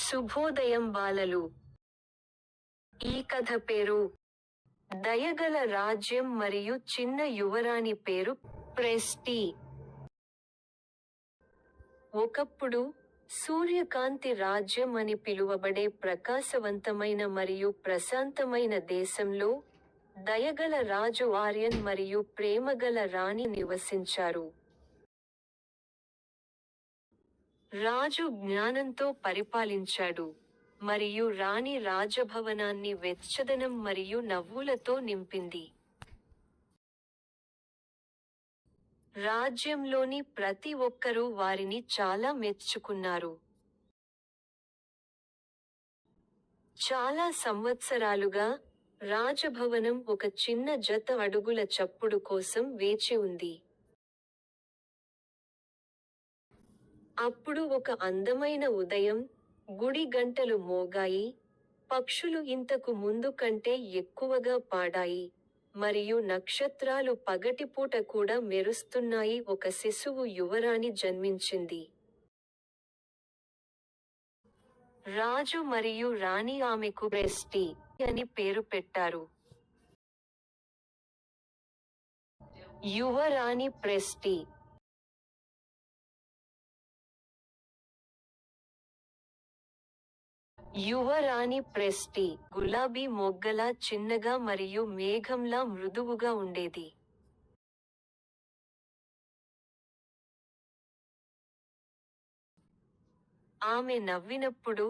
శుభోదయం బాలలు. ఈ కథ పేరు దయగల రాజ్యం మరియు చిన్న యువరాణి పేరు ప్రెస్టీ. ఒకప్పుడు సూర్యకాంతి రాజ్యం అని పిలువబడే ప్రకాశవంతమైన మరియు ప్రశాంతమైన దేశంలో దయగల రాజు ఆర్యన్ మరియు ప్రేమగల రాణి నివసించారు. రాజు జ్ఞానంతో పరిపాలించాడు, మరియు రాణి రాజభవనాన్ని వెచ్చదనం మరియు నవ్వులతో నింపింది. రాజ్యంలోని ప్రతి ఒక్కరూ వారిని చాలా మెచ్చుకున్నారు. చాలా సంవత్సరాలుగా, రాజభవనం ఒక చిన్న జత అడుగుల చప్పుడు కోసం వేచి ఉంది. అప్పుడు ఒక అందమైన ఉదయం, గుడి గంటలు మోగాయి, పక్షులు ఇంతకు ముందు కంటే ఎక్కువగా పాడాయి, మరియు నక్షత్రాలు పగటిపూట కూడా మెరుస్తున్నాయి. ఒక శిశువు యువరాణి జన్మించింది. రాజు మరియు రాణి ఆమెకు ప్రెస్టీ అని పేరు పెట్టారు. యువరాణి ప్రెస్టీ యువరాణి ప్రెస్టీ గులాబీ మొగ్గలా చిన్నగా మరియు మేఘంలా మృదువుగా ఉండేది. ఆమె నవ్వినప్పుడు,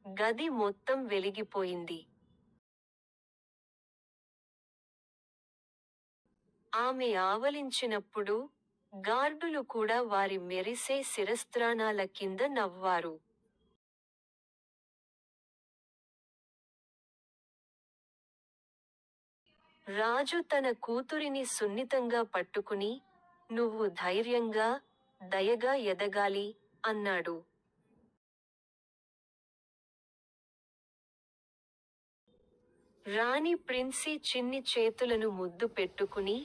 గది మొత్తం వెలిగిపోయింది. ఆమె ఆవలించినప్పుడు, గార్డులు కూడా వారి మెరిసే శిరస్త్రాణాల కింద నవ్వారు. రాజు తన కూతురిని సున్నితంగా పట్టుకుని, "నువ్వు ధైర్యంగా, దయగా ఎదగాలి" అన్నాడు. రాణి ప్రిన్సీ చిన్ని చేతులను ముద్దు పెట్టుకుని,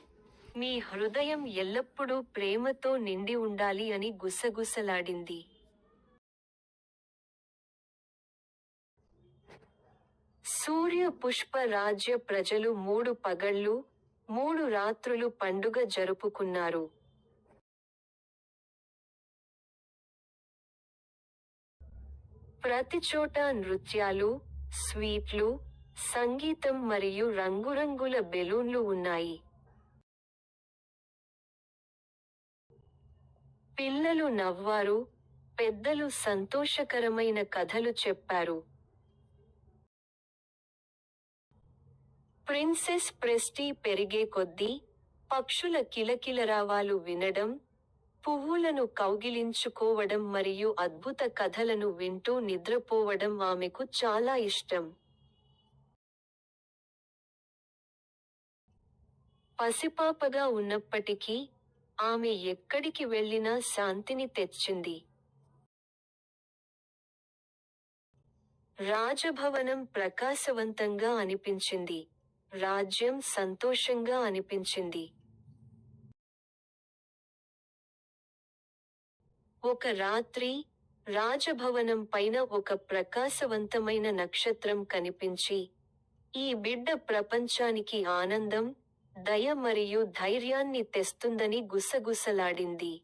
"మీ హృదయం ఎల్లప్పుడూ ప్రేమతో నిండి ఉండాలి" అని గుసగుసలాడింది. సూర్య పుష్ప రాజ్య ప్రజలు 3 పగళ్ళు, 3 రాత్రులు పండుగ జరుపుకున్నారు. ప్రతిచోటా నృత్యాలు, స్వీట్లు, సంగీతం మరియు రంగురంగుల బెలూన్లు ఉన్నాయి. పిల్లలు నవ్వారు, పెద్దలు సంతోషకరమైన కథలు చెప్పారు. ప్రిన్సెస్ ప్రెస్టీ పెరిగే కొద్దీ, పక్షుల కిలకిలరావాలు వినడం, పువ్వులను కౌగిలించుకోవడం మరియు అద్భుత కథలను వింటూ నిద్రపోవడం ఆమెకు చాలా ఇష్టం. పసిపాపగా ఉన్నప్పటికీ, ఆమె ఎక్కడికి వెళ్ళినా శాంతిని తెచ్చింది. రాజభవనం ప్రకాశవంతంగా అనిపించింది. రాజ్యం సంతోషంగా అనిపించింది. ఒక రాత్రి, రాజభవనం పైన ఒక ప్రకాశవంతమైన నక్షత్రం కనిపించి, "ఈ బిడ్డ ప్రపంచానికి ఆనందం, దయ మరియు ధైర్యాన్ని తెస్తుందని" గుసగుసలాడింది.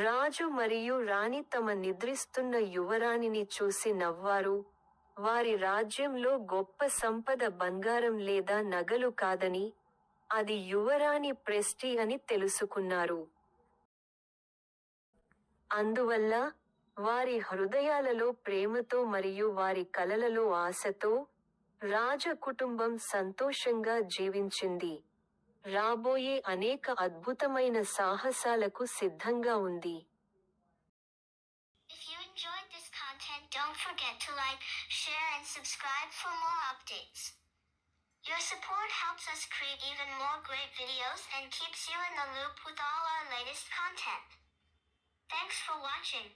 రాజు మరియు రాణి తమ నిద్రిస్తున్న యువరాణిని చూసి నవ్వారు, వారి రాజ్యంలో గొప్ప సంపద బంగారం లేదా నగలు కాదని, అది యువరాణి ప్రెస్టీ అని తెలుసుకున్నారు. అందువల్ల, వారి హృదయాలలో ప్రేమతో మరియు వారి కలలలో ఆశతో, రాజకుటుంబం సంతోషంగా జీవించింది. రాబోయే అనేక అద్భుతమైన సాహసాలకు సిద్ధంగా ఉంది. If you enjoyed this content, don't forget to like, share and subscribe for more updates. Your support helps us create even more great videos and keeps you in the loop with all our latest content. Thanks for watching.